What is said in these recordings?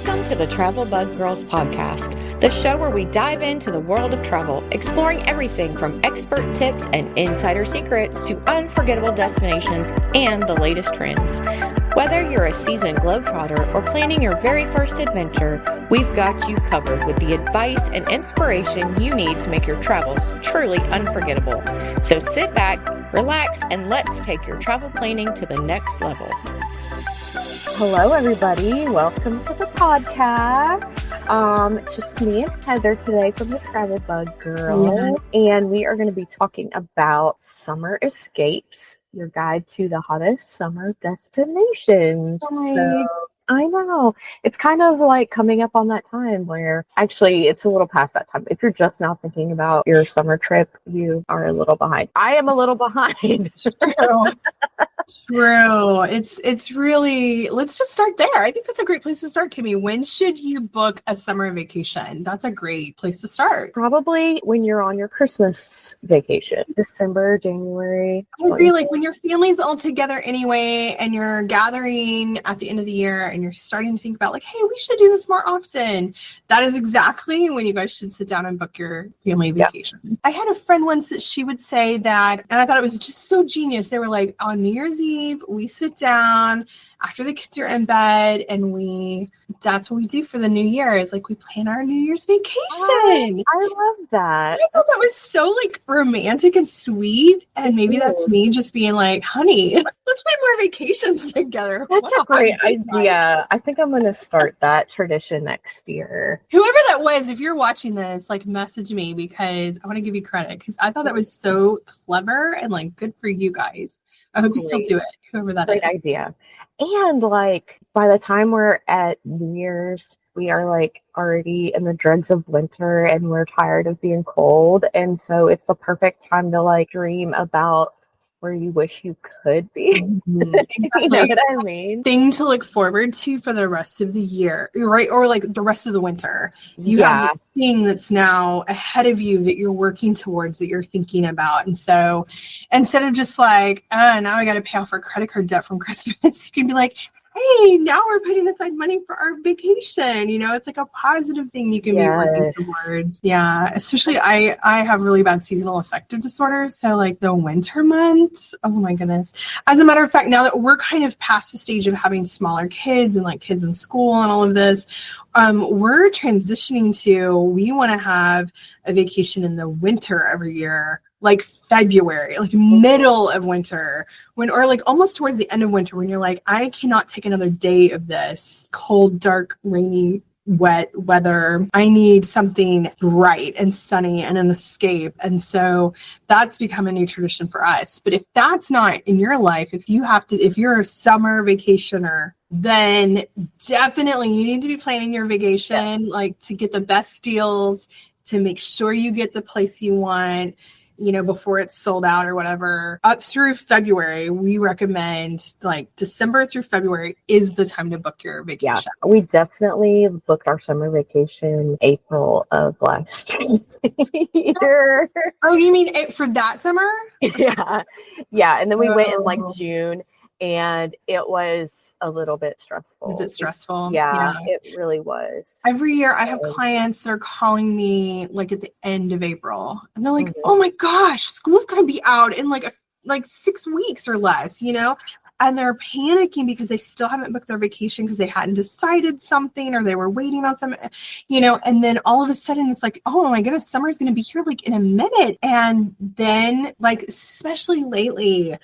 Welcome to the Travel Bug Girls podcast, the show where we dive into the world of travel, exploring everything from expert tips and insider secrets to unforgettable destinations and the latest trends. Whether you're a seasoned globetrotter or planning your very first adventure, we've got you covered with the advice and inspiration you need to make your travels truly unforgettable. So sit back, relax, and let's take your travel planning to the next level. Hello, everybody. Welcome to the podcast. It's just me and Heather today from the Travel Bug Girls, and we are going to be talking about summer escapes, your guide to the hottest summer destinations. So, I know. It's kind of like coming up on that time where actually it's a little past that time. If you're just now thinking about your summer trip, you are a little behind. I am a little behind. True. It's really, let's just start there. I think that's a great place to start, Kimmy. When should you book a summer vacation? That's a great place to start. Probably when you're on your Christmas vacation, December, January. I agree. Like when your family's all together anyway, and you're gathering at the end of the year and you're starting to think about like, hey, we should do this more often. That is exactly when you guys should sit down and book your family vacation. Yep. I had a friend once that she would say that, and I thought it was just so genius. They were like, on New Year's Eve, we sit down after the kids are in bed and that's what we do for the new year is like we plan our New Year's vacation. I love that. I thought that was so like romantic and sweet. And maybe that's me just being like, honey, let's plan more vacations together. That's a great idea. I think I'm going to start that tradition next year. Whoever that was, if you're watching this, like message me because I want to give you credit because I thought that was so clever and like good for you guys. I hope you still do it, whoever that is. Great idea. And like by the time we're at New Year's, we are like already in the dregs of winter and we're tired of being cold. And so it's the perfect time to like dream about where you wish you could be. You know what I mean? Thing to look forward to for the rest of the year, right? Or like the rest of the winter. You have this thing that's now ahead of you that you're working towards, that you're thinking about. And so instead of just like, now I got to pay off our credit card debt from Christmas, you can be like, hey, now we're putting aside money for our vacation. You know, it's like a positive thing you can be working towards. Yeah, especially I have really bad seasonal affective disorder. So like the winter months, oh my goodness. As a matter of fact, now that we're kind of past the stage of having smaller kids and like kids in school and all of this, we're transitioning to, we want to have a vacation in the winter every year. Like February, like middle of winter, or like almost towards the end of winter when you're like, I cannot take another day of this cold, dark, rainy, wet weather. I need something bright and sunny and an escape. And so that's become a new tradition for us. But if that's not in your life, if you're a summer vacationer, then definitely you need to be planning your vacation, like to get the best deals, to make sure you get the place you want, you know, before it's sold out or whatever. Up through February, we recommend like December through February is the time to book your vacation. Yeah, we definitely booked our summer vacation April of last year. Oh, you mean for that summer? Yeah. And then we went in like June. And it was a little bit stressful. Is it stressful? Yeah, it really was. Every year I have clients that are calling me like at the end of April. And they're like, oh my gosh, school's going to be out in like 6 weeks or less, you know? And they're panicking because they still haven't booked their vacation because they hadn't decided something or they were waiting on something, you know? And then all of a sudden it's like, oh my goodness, summer's going to be here like in a minute. And then like, especially lately,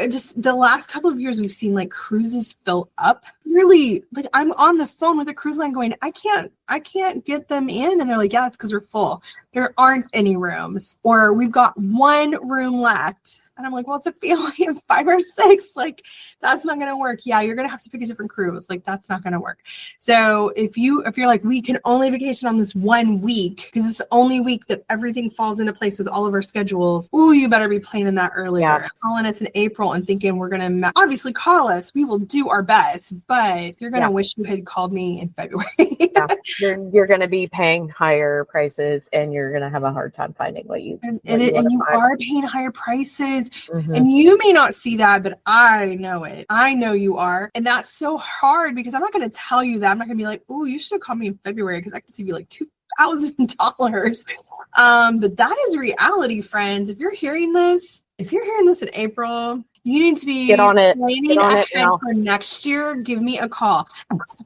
just the last couple of years, we've seen like cruises fill up. Really, like I'm on the phone with a cruise line going, I can't get them in. And they're like, yeah, it's because we're full. There aren't any rooms, or we've got one room left. And I'm like, well, it's a family of 5 or 6. Like, that's not going to work. Yeah, you're going to have to pick a different cruise. Like, that's not going to work. So if you're like, we can only vacation on this 1 week because it's the only week that everything falls into place with all of our schedules. Ooh, you better be planning that earlier. Yeah. Calling us in April and thinking we're going to obviously call us. We will do our best, but you're going to wish you had called me in February. you're going to be paying higher prices, and you're going to have a hard time finding what you and what you you find. are paying higher prices, Mm-hmm. and you may not see that, but I know it. I know you are, and that's so hard because I'm not going to tell you that. I'm not going to be like, oh, you should have called me in February because I can save you like $2,000. But that is reality, friends. If you're hearing this in April, you need to be planning ahead for next year. Give me a call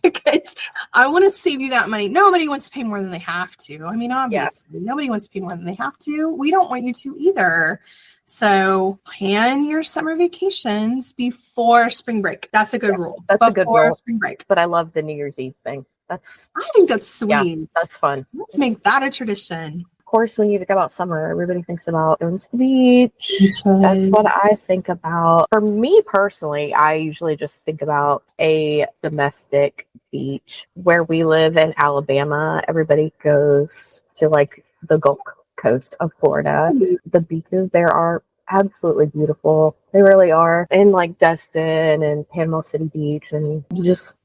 because I want to save you that money. Nobody wants to pay more than they have to. I mean, obviously, nobody wants to pay more than they have to. We don't want you to either. So plan your summer vacations before spring break. That's a good rule. That's a good rule. Spring break. But I love the New Year's Eve thing. I think that's sweet. Yeah, that's fun. Let's make that a tradition. Of course, when you think about summer, everybody thinks about going to the beach. That's what I think about. For me personally, I usually just think about a domestic beach. Where we live in Alabama, everybody goes to like the Gulf Coast of Florida. The beaches there are absolutely beautiful. They really are. And like Destin and Panama City Beach, and just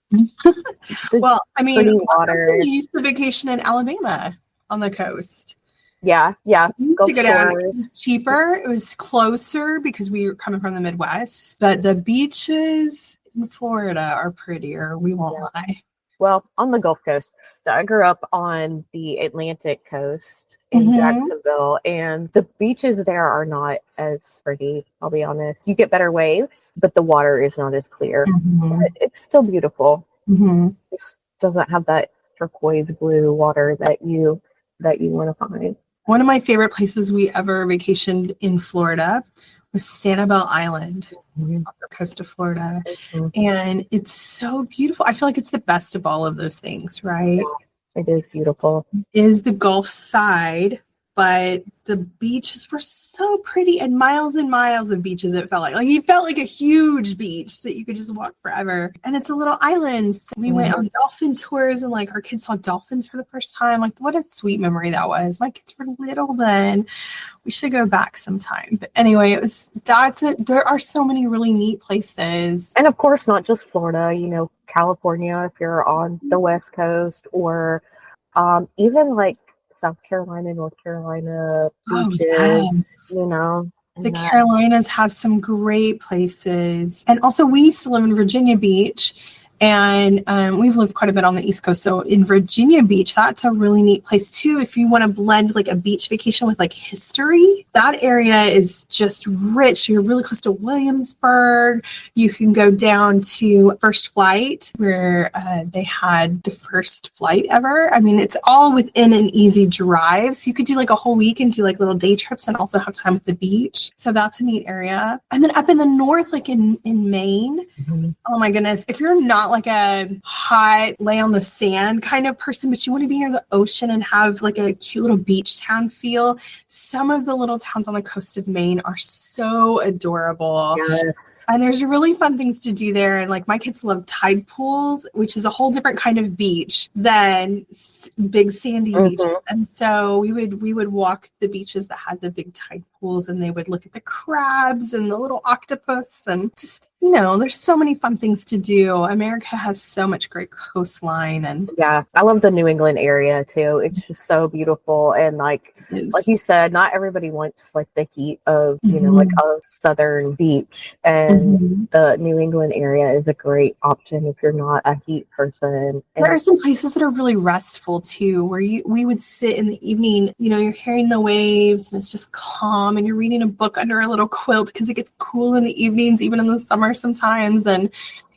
well, I mean, water. We used to vacation in Alabama on the coast. Yeah. To go down. It was cheaper. It was closer because we were coming from the Midwest. But the beaches in Florida are prettier. We won't lie. Well, on the Gulf Coast. So I grew up on the Atlantic coast in Jacksonville, and the beaches there are not as pretty, I'll be honest. You get better waves, but the water is not as clear. But it's still beautiful. It just doesn't have that turquoise blue water that you want to find. One of my favorite places we ever vacationed in Florida was Sanibel Island off the coast of Florida. And it's so beautiful. I feel like it's the best of all of those things, right? Yeah, it is beautiful. It is the Gulf side, but the beaches were so pretty, and miles of beaches. It felt like it felt like a huge beach that you could just walk forever. And it's a little island. So we went on dolphin tours, and like our kids saw dolphins for the first time. Like, what a sweet memory that was. My kids were little then. We should go back sometime. But anyway, there are so many really neat places. And of course, not just Florida, California, if you're on the West Coast, or even like South Carolina, North Carolina beaches, The Carolinas have some great places. And also, we used to live in Virginia Beach, and we've lived quite a bit on the East Coast. So in Virginia Beach, that's a really neat place too. If you want to blend like a beach vacation with like history, that area is just rich. You're really close to Williamsburg. You can go down to First Flight, where they had the first flight ever. I mean, it's all within an easy drive. So you could do like a whole week and do like little day trips and also have time at the beach. So that's a neat area. And then up in the north, like in Maine, oh my goodness, if you're not like a hot lay on the sand kind of person, but you want to be near the ocean and have like a cute little beach town feel, some of the little towns on the coast of Maine are so adorable. Yes. And there's really fun things to do there. And like my kids love tide pools, which is a whole different kind of beach than big sandy beaches. And so we would walk the beaches that had the big tide pools, and they would look at the crabs and the little octopus, and just, there's so many fun things to do. America has so much great coastline. And yeah, I love the New England area too. It's just so beautiful. And like you said, not everybody wants like the heat of, like a southern beach, and the New England area is a great option if you're not a heat person. And there are some places that are really restful too, where we would sit in the evening, you're hearing the waves and it's just calm, and you're reading a book under a little quilt because it gets cool in the evenings, even in the summer sometimes. And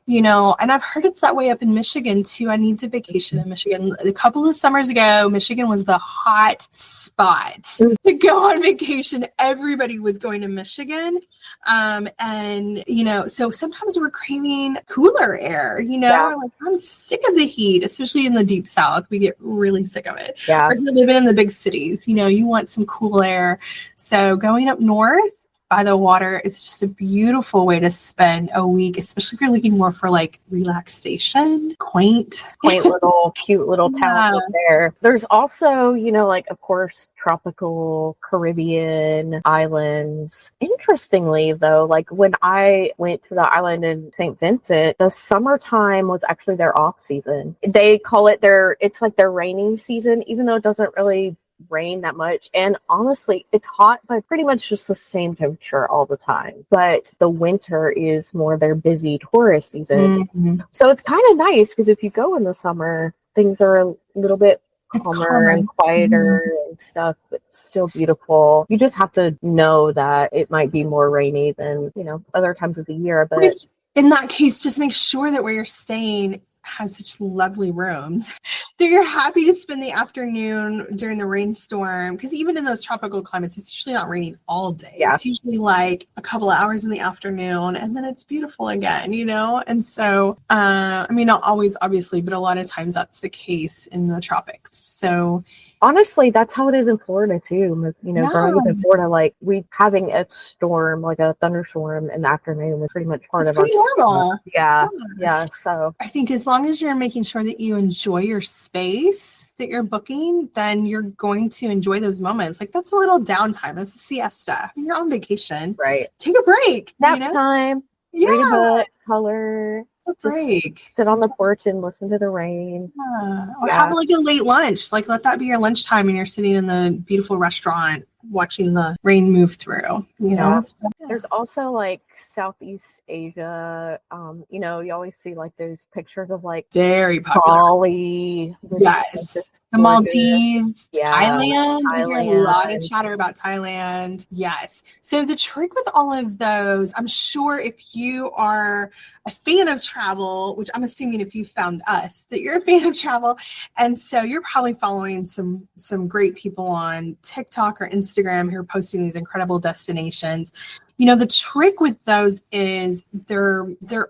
and I've heard it's that way up in Michigan too. I need to vacation in Michigan. A couple of summers ago, Michigan was the hot spot to go on vacation. Everybody was going to Michigan. And so sometimes we're craving cooler air, we're like, I'm sick of the heat, especially in the deep South. We get really sick of it. Yeah. Or if you're living in the big cities, you want some cool air. So going up north, by the water is just a beautiful way to spend a week, especially if you're looking more for like relaxation, quaint little, cute little town up there. There's also, like, of course, tropical Caribbean islands. Interestingly, though, like when I went to the island in St. Vincent, the summertime was actually their off season. They call it it's like their rainy season, even though it doesn't really rain that much. And honestly, it's hot, but pretty much just the same temperature all the time. But the winter is more their busy tourist season. Mm-hmm. So it's kind of nice because if you go in the summer, things are a little bit calmer and quieter and stuff, but still beautiful. You just have to know that it might be more rainy than, other times of the year. But which, in that case, just make sure that where you're staying has such lovely rooms that you're happy to spend the afternoon during the rainstorm, because even in those tropical climates, it's usually not raining all day. Yeah. It's usually like a couple of hours in the afternoon and then it's beautiful again, and so not always, obviously, but a lot of times that's the case in the tropics. So honestly, that's how it is in Florida too. Growing up in Florida, like we having a storm, like a thunderstorm in the afternoon was pretty much part of our normal. Yeah. So I think as long as you're making sure that you enjoy your space that you're booking, then you're going to enjoy those moments. Like that's a little downtime. That's a siesta. You're on vacation, right? Take a break. Nap time. Yeah. Read a book. Color. Break. Just sit on the porch and listen to the rain. Or have like a late lunch. Like let that be your lunchtime and you're sitting in the beautiful restaurant watching the rain move through, There's also like Southeast Asia. You always see like those pictures of like very popular Bali. Yes. The Maldives, Thailand. We hear a lot of chatter about Thailand. Yes. So the trick with all of those, I'm sure if you are a fan of travel, which I'm assuming if you found us, that you're a fan of travel. And so you're probably following some great people on TikTok or Instagram who are posting these incredible destinations. The trick with those is they're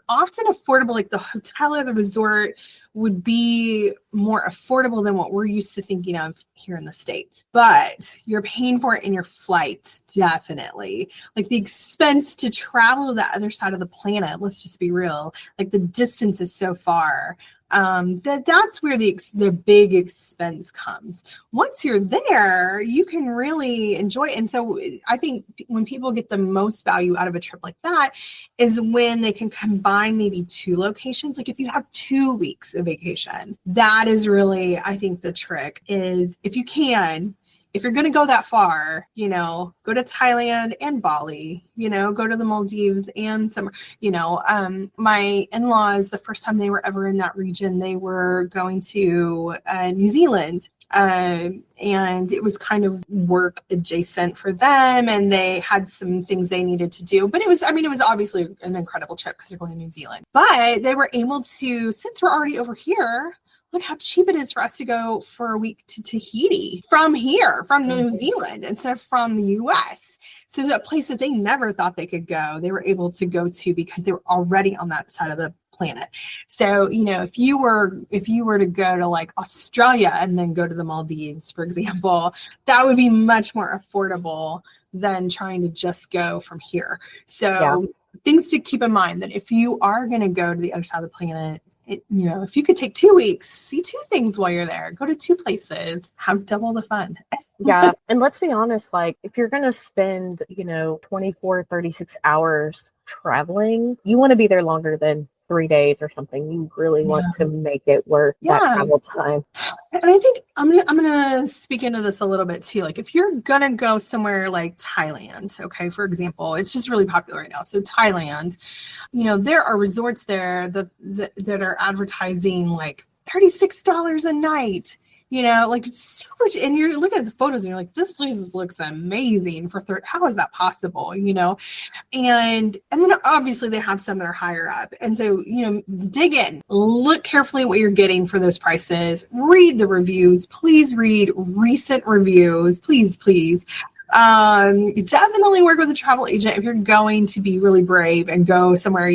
often affordable. Like the hotel or the resort would be more affordable than what we're used to thinking of here in the States. But you're paying for it in your flights, definitely. Like the expense to travel to the other side of the planet, let's just be real. Like the distance is so far. That's where the big expense comes. Once you're there, you can really enjoy it. And so I think when people get the most value out of a trip like that is when they can combine maybe two locations. Like if you have 2 weeks of vacation, that is really, I think the trick is if you can, if you're going to go that far, go to Thailand and Bali, go to the Maldives and my in-laws, the first time they were ever in that region, they were going to New Zealand. And it was kind of work adjacent for them. And they had some things they needed to do, but it was obviously an incredible trip because they're going to New Zealand, but they were able to, since we're already over here, look how cheap it is for us to go for a week to Tahiti from here, from New Zealand, instead of from the US. So a place that they never thought they could go, they were able to go to because they were already on that side of the planet. So, if you were to go to like Australia and then go to the Maldives, for example, that would be much more affordable than trying to just go from here. So things to keep in mind that if you are going to go to the other side of the planet, if you could take 2 weeks, see 2 things while you're there, go to 2 places, have double the fun. Yeah. And let's be honest, like if you're going to spend, 24, 36 hours traveling, you want to be there longer than 3 days or something. You really want to make it worth that travel time. And I think I'm gonna speak into this a little bit too. Like if you're gonna go somewhere like Thailand, okay, for example, it's just really popular right now. So Thailand, there are resorts there that are advertising like $36 a night. Like super, and you're looking at the photos and you're like, this place looks amazing for how is that possible? And then obviously they have some that are higher up. And so, dig in, look carefully at what you're getting for those prices, read the reviews, please read recent reviews, please. Definitely work with a travel agent if you're going to be really brave and go somewhere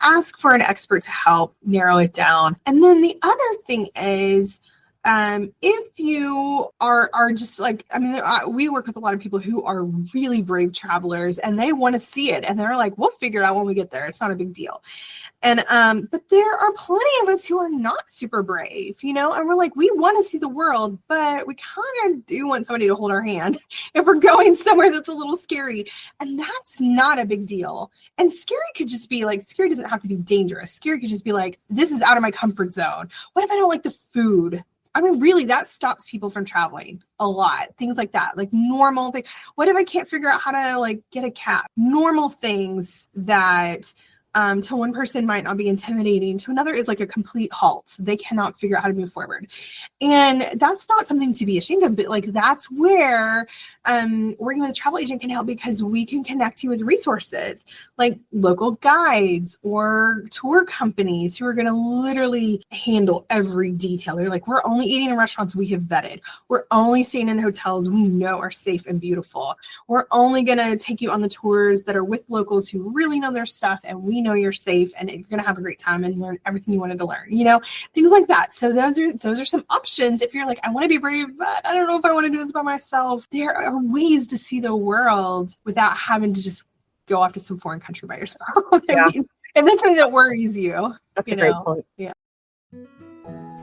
ask for an expert to help narrow it down. And then the other thing is, if you are just like, I mean, we work with a lot of people who are really brave travelers and they want to see it. And they're like, we'll figure it out when we get there. It's not a big deal. And, but there are plenty of us who are not super brave, and we're like, we want to see the world, but we kind of do want somebody to hold our hand if we're going somewhere that's a little scary. And that's not a big deal. And scary could just be like, scary doesn't have to be dangerous. Scary could just be like, this is out of my comfort zone. What if I don't like the food? I mean, really, that stops people from traveling a lot. Things like that, like normal things. What if I can't figure out how to like get a cab? Normal things that to one person might not be intimidating, to another is like a complete halt. They cannot figure out how to move forward. And that's not something to be ashamed of, but like that's where working with a travel agent can help, because we can connect you with resources like local guides or tour companies who are going to literally handle every detail. They're like, we're only eating in restaurants we have vetted. We're only staying in hotels we know are safe and beautiful. We're only going to take you on the tours that are with locals who really know their stuff, and we know you're safe and you're going to have a great time and learn everything you wanted to learn, things like that. So those are some options. If you're like, I want to be brave, but I don't know if I want to do this by myself, there are ways to see the world without having to just go off to some foreign country by yourself. Yeah. I mean, if that's something that worries you. That's a great point. Yeah.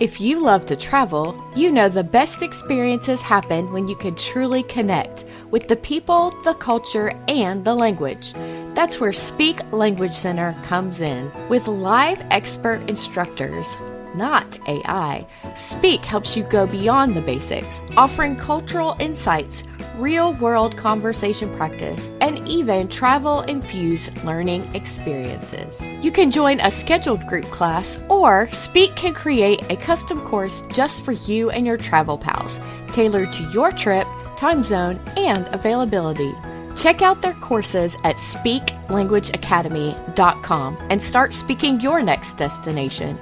If you love to travel, you know the best experiences happen when you can truly connect with the people, the culture, and the language. That's where Speak Language Center comes in. With live expert instructors, not AI, Speak helps you go beyond the basics, offering cultural insights, real-world conversation practice, and even travel-infused learning experiences. You can join a scheduled group class, or Speak can create a custom course just for you and your travel pals, tailored to your trip, time zone, and availability. Check out their courses at speaklanguageacademy.com and start speaking your next destination.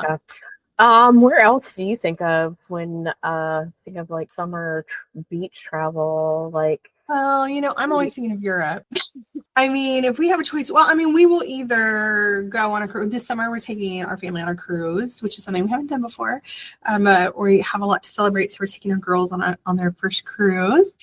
Yeah. Where else do you think of when think of like summer beach travel? Like, Well, I'm always thinking of Europe. I mean, if we have a choice, well, I mean, we will either go on a cruise. This summer, we're taking our family on a cruise, which is something we haven't done before. We have a lot to celebrate, so we're taking our girls on their first cruise.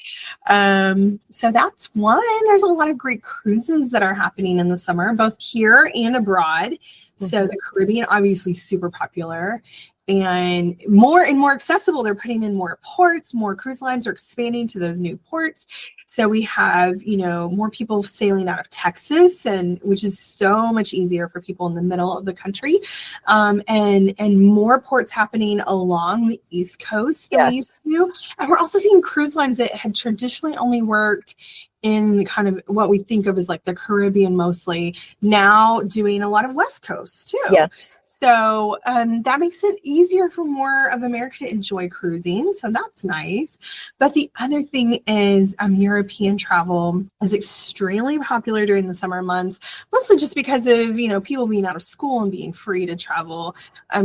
So that's one. There's a lot of great cruises that are happening in the summer, both here and abroad. So the Caribbean, obviously super popular and more accessible. They're putting in more ports, more cruise lines are expanding to those new ports. So we have, more people sailing out of Texas, and which is so much easier for people in the middle of the country. And more ports happening along the East Coast than we used to. And we're also seeing cruise lines that had traditionally only worked in kind of what we think of as like the Caribbean mostly, now doing a lot of West Coast too. yes. So that makes it easier for more of America to enjoy cruising. So that's nice. But the other thing is European travel is extremely popular during the summer months, mostly just because of, people being out of school and being free to travel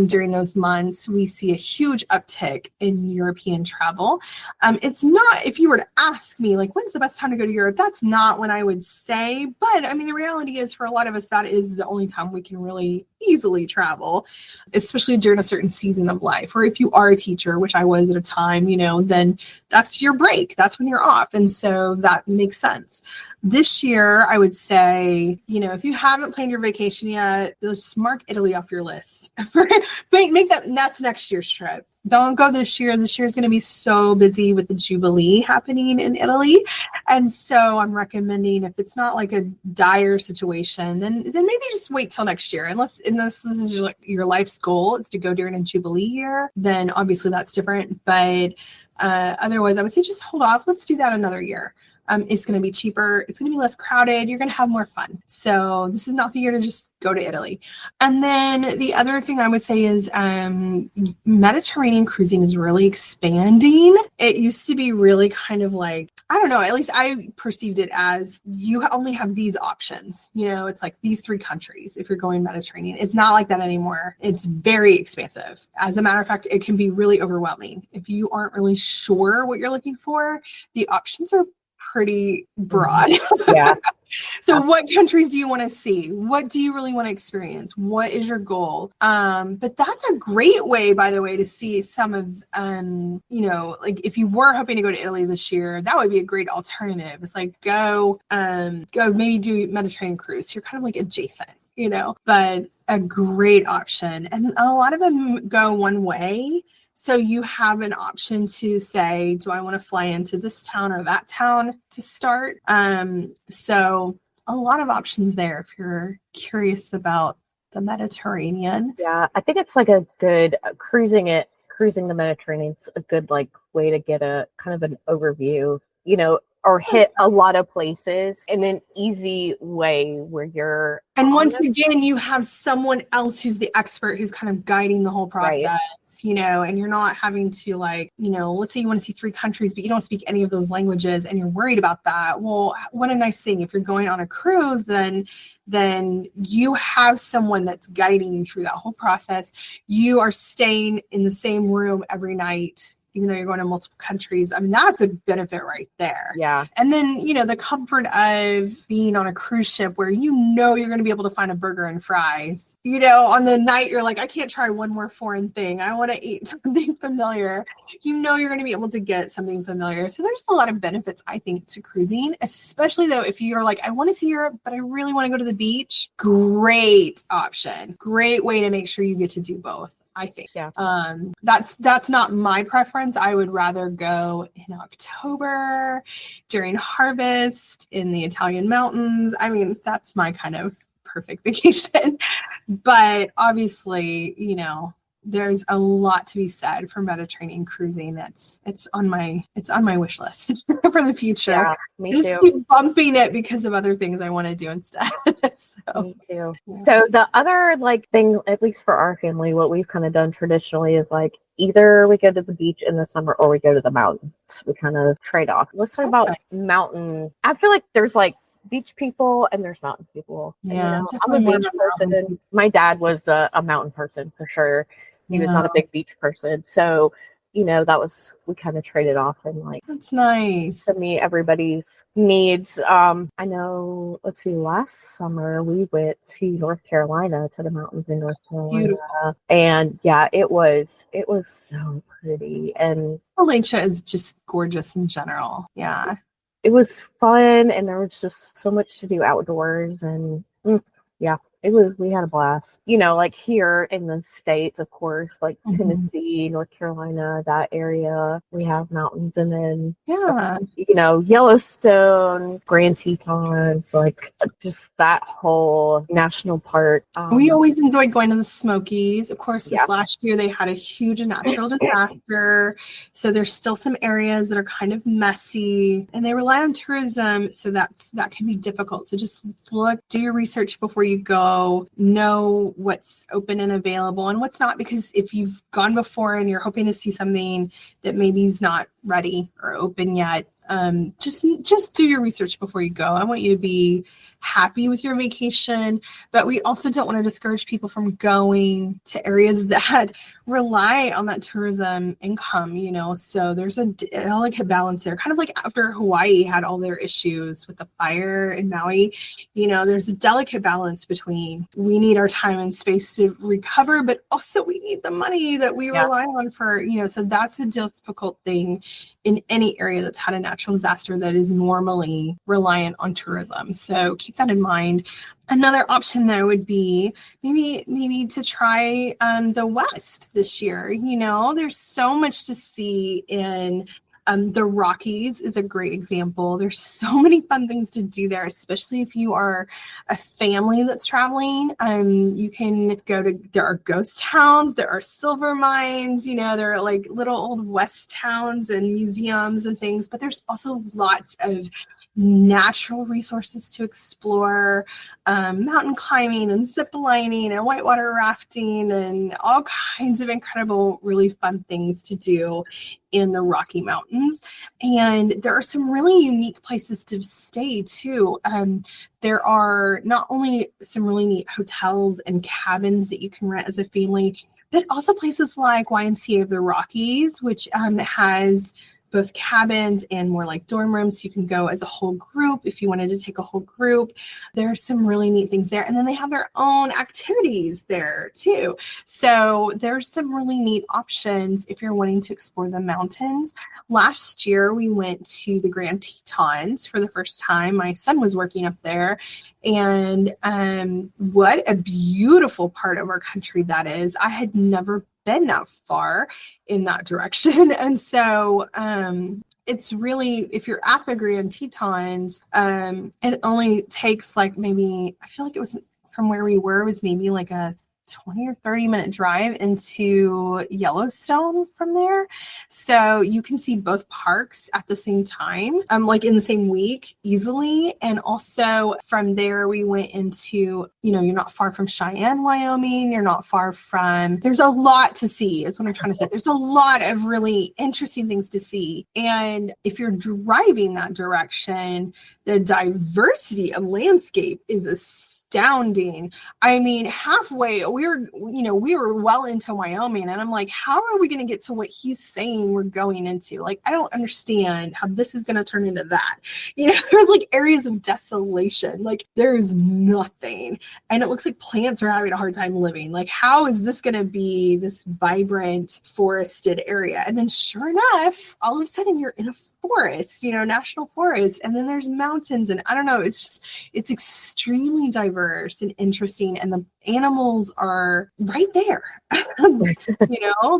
during those months. We see a huge uptick in European travel. It's not, if you were to ask me, like, when's the best time to go to Europe? That's not when I would say. But I mean, the reality is for a lot of us, that is the only time we can really easily travel, especially during a certain season of life. Or if you are a teacher, which I was at a time, then that's your break. That's when you're off. And so that makes sense. This year, I would say, if you haven't planned your vacation yet, just mark Italy off your list. Make that's next year's trip. Don't go this year. This year is going to be so busy with the Jubilee happening in Italy. And so I'm recommending, if it's not like a dire situation, then maybe just wait till next year. Unless this is your life's goal is to go during a Jubilee year, then obviously that's different. But otherwise, I would say just hold off. Let's do that another year. It's going to be cheaper. It's going to be less crowded. You're going to have more fun. So this is not the year to just go to Italy. And then the other thing I would say is Mediterranean cruising is really expanding. It used to be really kind of like, I don't know, at least I perceived it as you only have these options. It's like these 3 countries if you're going Mediterranean. It's not like that anymore. It's very expansive. As a matter of fact, it can be really overwhelming. If you aren't really sure what you're looking for, the options are pretty broad. Yeah. So what countries do you want to see? What do you really want to experience? What is your goal? But that's a great way, by the way, to see some of, like if you were hoping to go to Italy this year, that would be a great alternative. It's like go maybe do Mediterranean cruise. You're kind of like adjacent, but a great option. And a lot of them go one way. So you have an option to say, do I want to fly into this town or that town to start? So a lot of options there if you're curious about the Mediterranean. Yeah, I think it's like a good cruising the Mediterranean is a good way to get a kind of an overview, or hit a lot of places in an easy way where you're. And once again, you have someone else who's the expert who's kind of guiding the whole process, right. And you're not having to let's say you want to see 3 countries, but you don't speak any of those languages and you're worried about that. Well, what a nice thing. If you're going on a cruise, then you have someone that's guiding you through that whole process. You are staying in the same room every night, even though you're going to multiple countries. I mean, that's a benefit right there. Yeah. And then, the comfort of being on a cruise ship where you're going to be able to find a burger and fries. On the night, you're like, I can't try one more foreign thing. I want to eat something familiar. You're going to be able to get something familiar. So there's a lot of benefits, I think, to cruising, especially though, if you're like, I want to see Europe, but I really want to go to the beach. Great option. Great way to make sure you get to do both, I think. Yeah. That's not my preference. I would rather go in October during harvest in the Italian mountains. I mean, that's my kind of perfect vacation. But obviously, there's a lot to be said for Mediterranean cruising. It's on my wish list for the future. Yeah, me too. Just keep bumping it because of other things I want to do instead. Me too. Yeah. So the other thing, at least for our family, what we've kind of done traditionally is either we go to the beach in the summer or we go to the mountains. We kind of trade off. Let's talk about mountain. I feel like there's beach people and there's mountain people. Yeah, I'm a beach person. And my dad was a mountain person for sure. He was not a big beach person. So, we kind of traded off and that's nice to meet everybody's needs. I know, let's see, last summer we went to North Carolina, to the mountains in North Carolina. Beautiful. And yeah, it was so pretty. And Appalachia is just gorgeous in general. Yeah. It was fun and there was just so much to do outdoors and yeah. We had a blast, here in the States, of course, Tennessee, North Carolina, that area, we have mountains. And then, Yellowstone, Grand Tetons, just that whole national park. We always enjoyed going to the Smokies. Of course, this last year they had a huge natural disaster. So there's still some areas that are kind of messy and they rely on tourism. So that can be difficult. So just do your research before you go. Know what's open and available and what's not, because if you've gone before and you're hoping to see something that maybe is not ready or open yet, just do your research before you go. I want you to be happy with your vacation, but we also don't want to discourage people from going to areas that rely on that tourism income, so there's a delicate balance there, kind of like after Hawaii had all their issues with the fire in Maui, there's a delicate balance between we need our time and space to recover, but also we need the money that we rely on for, so that's a difficult thing in any area that's had a natural disaster that is normally reliant on tourism. So keep that in mind. Another option there would be maybe to try the West this year. There's so much to see in the Rockies is a great example. There's so many fun things to do there, especially if you are a family that's traveling. You can there are ghost towns, there are silver mines, there are little old West towns and museums and things, but there's also lots of natural resources to explore, mountain climbing and zip lining and whitewater rafting and all kinds of incredible, really fun things to do in the Rocky Mountains. And there are some really unique places to stay too. There are not only some really neat hotels and cabins that you can rent as a family, but also places like YMCA of the Rockies, which has both cabins and more like dorm rooms. You can go as a whole group if you wanted to take a whole group. There's some really neat things there. And then they have their own activities there too. So there's some really neat options if you're wanting to explore the mountains. Last year, we went to the Grand Tetons for the first time. My son was working up there. And what a beautiful part of our country that is. I had never been that far in that direction. And so it's really, if you're at the Grand Tetons, it only takes like maybe, I feel like it was from where we were, it was maybe like a 20 or 30 minute drive into Yellowstone from there. So you can see both parks at the same time, like in the same week easily. And also from there, we went into, you're not far from Cheyenne, Wyoming. You're not far from, there's a lot to see is what I'm trying to say. There's a lot of really interesting things to see. And if you're driving that direction, the diversity of landscape is astounding. I mean, halfway, we were well into Wyoming, and I'm like, how are we going to get to what he's saying we're going into? Like, I don't understand how this is going to turn into that. There's like areas of desolation. Like, there's nothing. And it looks like plants are having a hard time living. Like, how is this going to be this vibrant forested area? And then sure enough, all of a sudden you're in a forest, national forest, and then there's mountains, and I don't know, it's extremely diverse and interesting, and the animals are right there.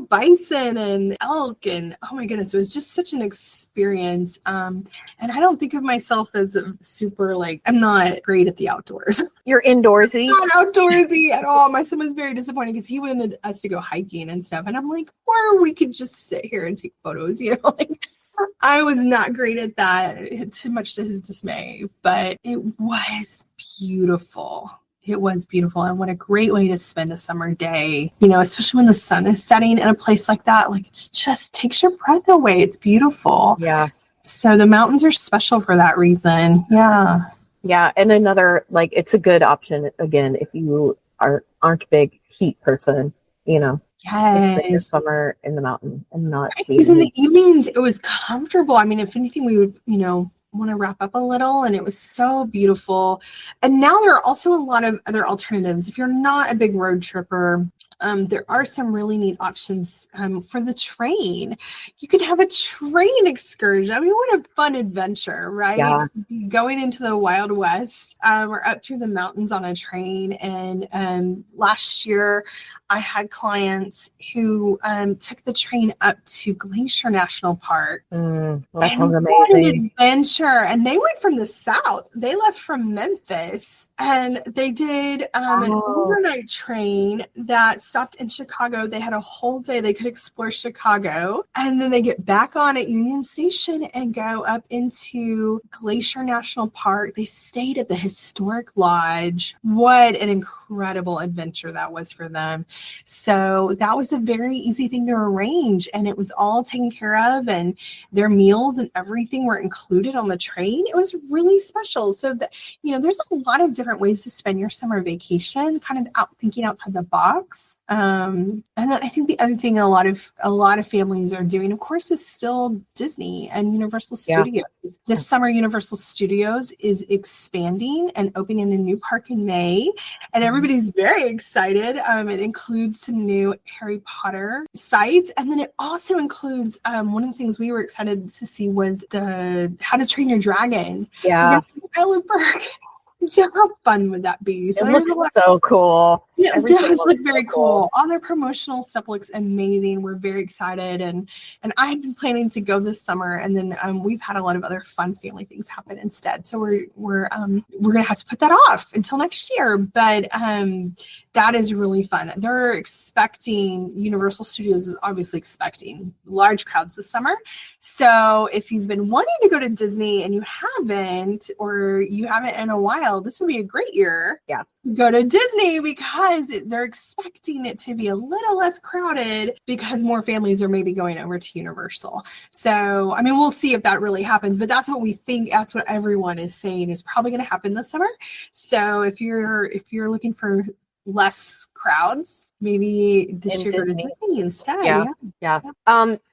Bison and elk, and oh my goodness, it was just such an experience. And I don't think of myself as a super, like, I'm not great at the outdoors. You're indoorsy? Not outdoorsy at all. My son was very disappointed because he wanted us to go hiking and stuff, and I'm like, or we could just sit here and take photos, like I was not great at that, too much to his dismay, but it was beautiful. It was beautiful. And what a great way to spend a summer day, especially when the sun is setting in a place like that. Like, it just takes your breath away. It's beautiful. Yeah. So the mountains are special for that reason. Yeah. Yeah. And another, like, it's a good option, again, if you aren't a big heat person, spend your summer in the mountain and not because in the evenings it was comfortable. I mean, if anything, we would want to wrap up a little, and it was so beautiful. And now there are also a lot of other alternatives if you're not a big road tripper. There are some really neat options for the train. You could have a train excursion. I mean, what a fun adventure, right? Yeah. Going into the Wild West or up through the mountains on a train. And last year, I had clients who took the train up to Glacier National Park. That sounds amazing. What an adventure. And they went from the south. They left from Memphis, and they did an overnight train that stopped in Chicago. They had a whole day. They could explore Chicago. And then they get back on at Union Station and go up into Glacier National Park. They stayed at the Historic Lodge. What an incredible adventure that was for them. So that was a very easy thing to arrange, and it was all taken care of, and their meals and everything were included on the train. It was really special. So that, there's a lot of different ways to spend your summer vacation, kind of thinking outside the box. And then I think the other thing a lot of families are doing, of course, is still Disney and Universal Studios. This summer, Universal Studios is expanding and opening a new park in May, and everybody's very excited. It includes some new Harry Potter sites, and then it also includes one of the things we were excited to see was the How to Train Your Dragon. Yeah, Island Park. So how fun would that be? So it looks so cool. Yeah, it does look very cool. All their promotional stuff looks amazing. We're very excited, and I had been planning to go this summer, and then we've had a lot of other fun family things happen instead. So we're gonna have to put that off until next year. But that is really fun. They're expecting Universal Studios is obviously expecting large crowds this summer. So if you've been wanting to go to Disney and you haven't, or you haven't in a while, this would be a great year. Yeah. Go to Disney because they're expecting it to be a little less crowded because more families are maybe going over to Universal. So, I mean, we'll see if that really happens, but that's what we think. That's what everyone is saying is probably going to happen this summer. So if you're looking for less crowds. Maybe this In year go to Disney. Disney instead. Yeah.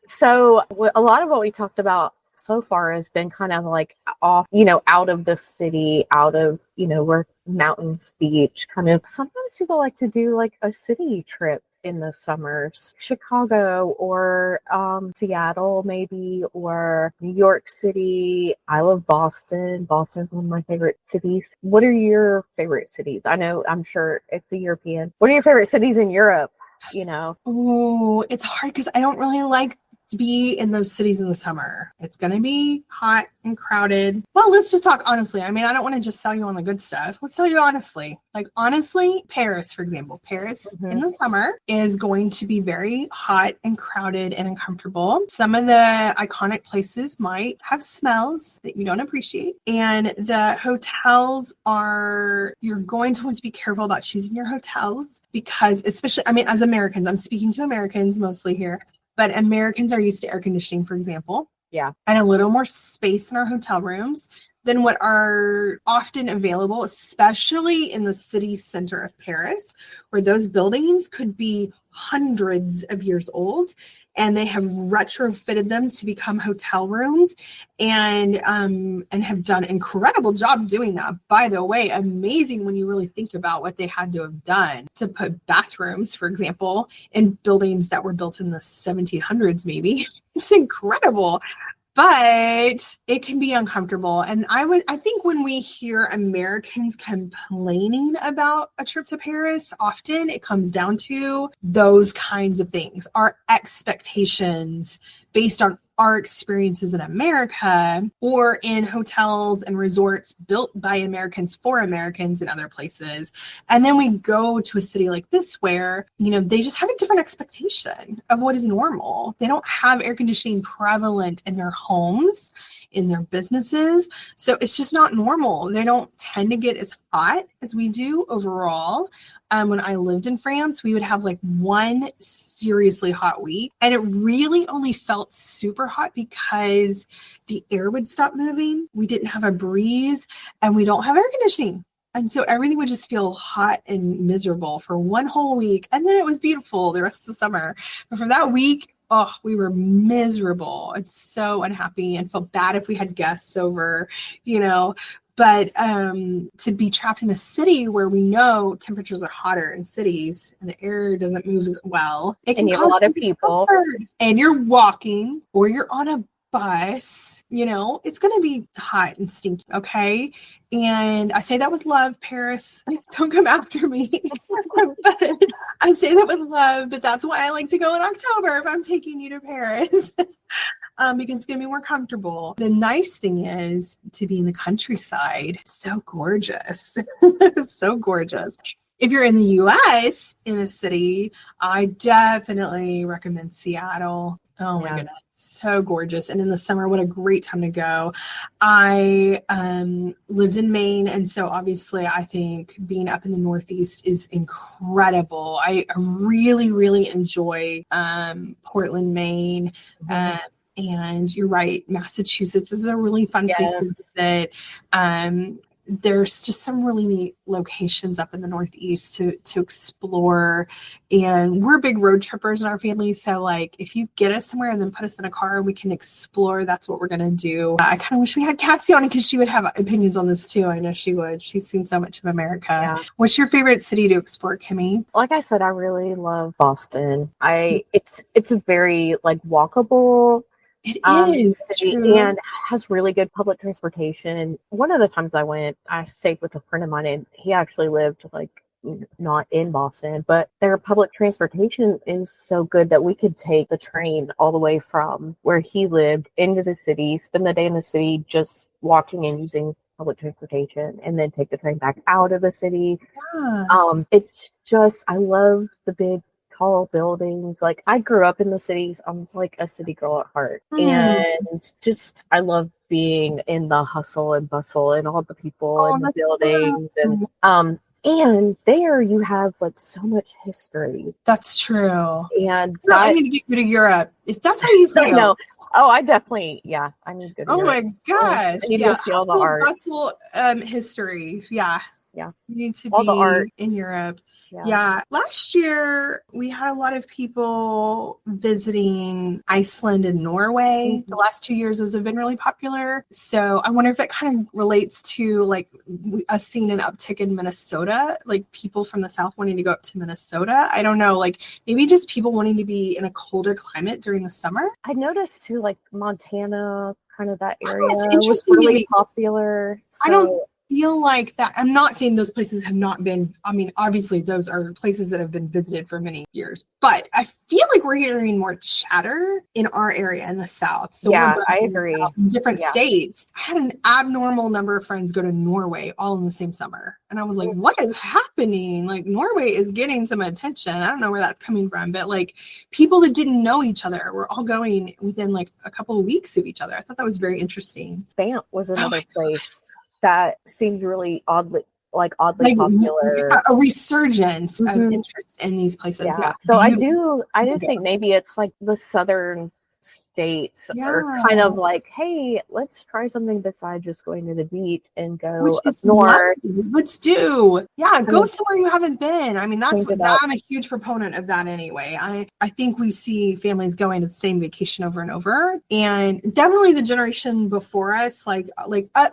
So a lot of what we talked about so far has been kind of like off, out of the city, out of, where mountains, beach, kind of. Sometimes people like to do like a city trip in the summers, Chicago or Seattle maybe, or New York City. I love Boston. Boston's one of my favorite cities. What are your favorite cities? I'm sure it's a European. What are your favorite cities in Europe? Oh, it's hard because I don't really like to be in those cities in the summer. It's going to be hot and crowded. Well, let's just talk honestly. I mean, I don't want to just sell you on the good stuff. Let's tell you honestly. Like, honestly, Paris, for example, in the summer is going to be very hot and crowded and uncomfortable. Some of the iconic places might have smells that you don't appreciate. And the hotels you're going to want to be careful about choosing your hotels because, especially, I mean, as Americans, I'm speaking to Americans mostly here, but Americans are used to air conditioning, for example. Yeah. And a little more space in our hotel rooms than what are often available, especially in the city center of Paris, where those buildings could be hundreds of years old, and they have retrofitted them to become hotel rooms and have done an incredible job doing that. By the way, amazing when you really think about what they had to have done to put bathrooms, for example, in buildings that were built in the 1700s, maybe. It's incredible. But it can be uncomfortable. And I think when we hear Americans complaining about a trip to Paris, often it comes down to those kinds of things, our expectations based on our experiences in America or in hotels and resorts built by Americans for Americans in other places. And then we go to a city like this where, they just have a different expectation of what is normal. They don't have air conditioning prevalent in their homes, in their businesses. So it's just not normal. They don't tend to get as hot as we do overall. When I lived in France, we would have like one seriously hot week, and it really only felt super hot because the air would stop moving. We didn't have a breeze, and we don't have air conditioning. And so everything would just feel hot and miserable for one whole week. And then it was beautiful the rest of the summer. But for that week, we were miserable and so unhappy and felt bad if we had guests over, But to be trapped in a city where we know temperatures are hotter in cities and the air doesn't move as well, it can you have cause a lot of people. And you're walking or you're on a bus, it's going to be hot and stinky. Okay. And I say that with love, Paris. Don't come after me. I say that with love, but that's why I like to go in October if I'm taking you to Paris. Because it's going to be more comfortable. The nice thing is to be in the countryside. So gorgeous. So gorgeous. If you're in the US in a city, I definitely recommend Seattle. Oh my goodness. So gorgeous. And in the summer, what a great time to go. I lived in Maine. And so obviously I think being up in the Northeast is incredible. I really, really enjoy Portland, Maine. And you're right, Massachusetts is a really fun place to visit. There's just some really neat locations up in the Northeast to explore. And we're big road trippers in our family. So like if you get us somewhere and then put us in a car, we can explore. That's what we're going to do. I kind of wish we had Cassie on because she would have opinions on this too. I know she would. She's seen so much of America. Yeah. What's your favorite city to explore, Kimmy? Like I said, I really love Boston. It's a very like walkable. It is city and has really good public transportation. And one of the times I went, I stayed with a friend of mine, and he actually lived like not in Boston, but their public transportation is so good that we could take the train all the way from where he lived into the city, spend the day in the city just walking and using public transportation, and then take the train back out of the city. It's just, I love the big tall buildings. Like I grew up in the cities. I'm like a city girl at heart. And just I love being in the hustle and bustle and all the people and the buildings and there you have like so much history. That's true. And I need to get you to Europe. If that's how you feel. No. Oh, I definitely, I need to go to Europe. My gosh. I need to see all the art. Bustle, history. Yeah. Yeah. You need to All the be art. in Europe. Yeah. Yeah. Last year, we had a lot of people visiting Iceland and Norway. The last 2 years, those have been really popular. So I wonder if it kind of relates to like us seeing an uptick in Minnesota, like people from the South wanting to go up to Minnesota. I don't know, like maybe just people wanting to be in a colder climate during the summer. I noticed too, like Montana, kind of that area It's was interesting to really me. popular. I So don't feel like that. I'm not saying those places have not been, I mean, obviously those are places that have been visited for many years, but I feel like we're hearing more chatter in our area in the South. So yeah, we're I agree. in different Yeah. states. I had an abnormal number of friends go to Norway all in the same summer. And I was like, what is happening? Like Norway is getting some attention. I don't know where that's coming from, but like people that didn't know each other were all going within like a couple of weeks of each other. I thought that was very interesting. Banff was another place that seemed really oddly popular. A resurgence of Mhm. interest in these places. Yeah. So I Beautiful. do think maybe it's like the southern states are kind of like, hey, let's try something besides just going to the beach and go Which up is north. lovely. Let's do. Yeah, go somewhere you haven't been. I mean, that's what I'm a huge proponent of that anyway. I think we see families going to the same vacation over and over. And definitely the generation before us,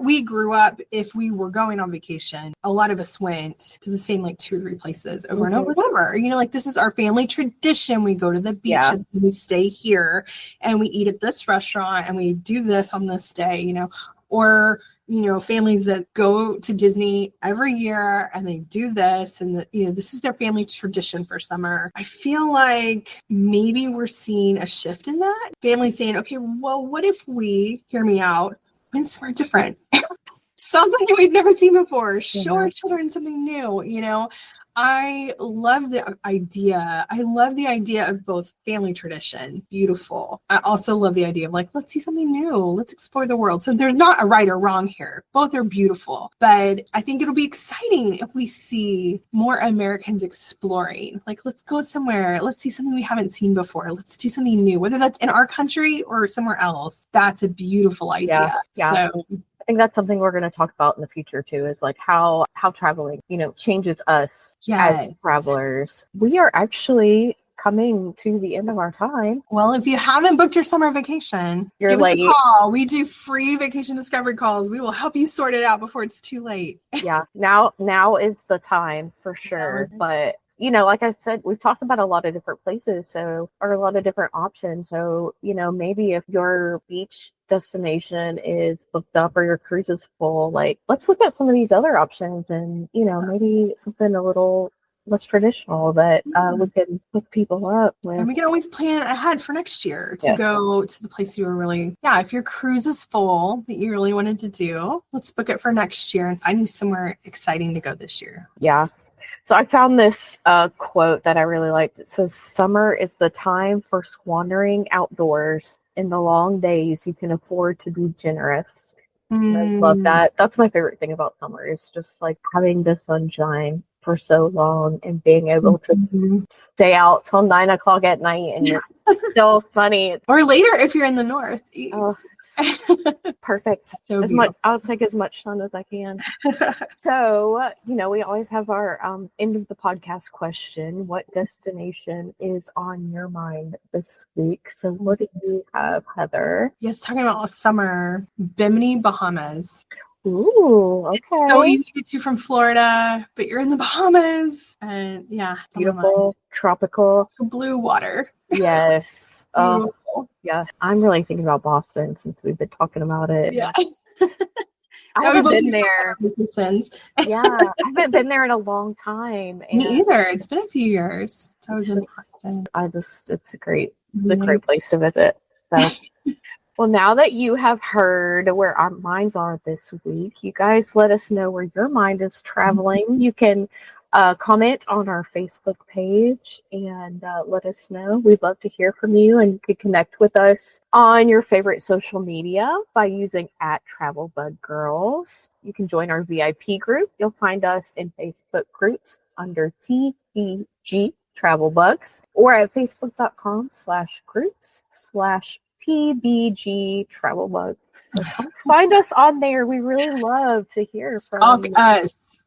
we grew up, if we were going on vacation, a lot of us went to the same like 2 or 3 places over and over and over. You know, like this is our family tradition. We go to the beach and we stay here and we eat at this restaurant and we do this on this day, you know, or, you know, families that go to Disney every year and they do this and, you know, this is their family tradition for summer. I feel like maybe we're seeing a shift in that. Families saying, okay, well, what if we, hear me out, went somewhere different? Something we've never seen before. Show our children something new, you know. I love the idea. I love the idea of both family tradition, beautiful. I also love the idea of like, let's see something new. Let's explore the world. So there's not a right or wrong here. Both are beautiful. But I think it'll be exciting if we see more Americans exploring. Like, let's go somewhere. Let's see something we haven't seen before. Let's do something new, whether that's in our country or somewhere else. That's a beautiful idea. Yeah. So I think that's something we're going to talk about in the future too, is like how traveling, you know, changes us as travelers. We are actually coming to the end of our time. Well, if you haven't booked your summer vacation, give us a call. We do free vacation discovery calls. We will help you sort it out before it's too late. Yeah, now is the time for sure. But you know, like I said, we've talked about a lot of different places, or a lot of different options. So, you know, maybe if your beach destination is booked up or your cruise is full, like let's look at some of these other options and, you know, maybe something a little less traditional that we can hook people up with. And we can always plan ahead for next year to go to the place you were really, if your cruise is full that you really wanted to do, let's book it for next year and find you somewhere exciting to go this year. Yeah. So I found this quote that I really liked. It says, "Summer is the time for squandering outdoors. In the long days, you can afford to be generous." I love that. That's my favorite thing about summer, is just like having the sunshine for so long and being able to stay out till 9 o'clock at night and it's still sunny. Or later if you're in the Northeast. Oh, perfect. So I'll take as much sun as I can. So, you know, we always have our end of the podcast question. What destination is on your mind this week? So what do you have, Heather? Yes, talking about summer, Bimini, Bahamas. Ooh, okay. It's so easy to get to from Florida, but you're in the Bahamas. And beautiful, tropical. Blue water. Yes. Yeah. I'm really thinking about Boston since we've been talking about it. Yeah. I haven't been there. Yeah, I haven't been there in a long time. Me either. It's been a few years. So I was in Boston. It's a great place to visit. So well, now that you have heard where our minds are this week, you guys let us know where your mind is traveling. You can comment on our Facebook page and let us know. We'd love to hear from you, and you can connect with us on your favorite social media by using @TravelBugGirls. You can join our VIP group. You'll find us in Facebook groups under TBG Travel Bugs or at facebook.com/groups/ TBG Travel Bugs. So come find us on there. We really love to hear Stalk from us.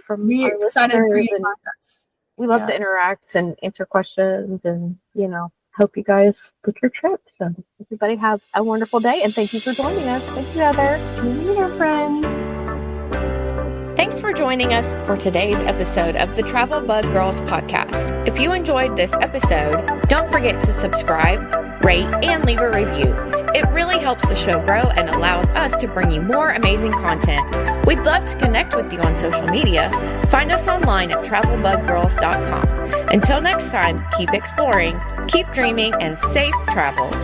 from We our excited for listeners, you to and find us. we love to interact and answer questions, and help you guys book your trip. So everybody have a wonderful day, and thank you for joining us. Thank you, Heather. See you later, friends. Thanks for joining us for today's episode of the Travel Bug Girls podcast. If you enjoyed this episode, don't forget to subscribe, rate, and leave a review. It really helps the show grow and allows us to bring you more amazing content. We'd love to connect with you on social media. Find us online at travelbuggirls.com. Until next time, keep exploring, keep dreaming, and safe travels.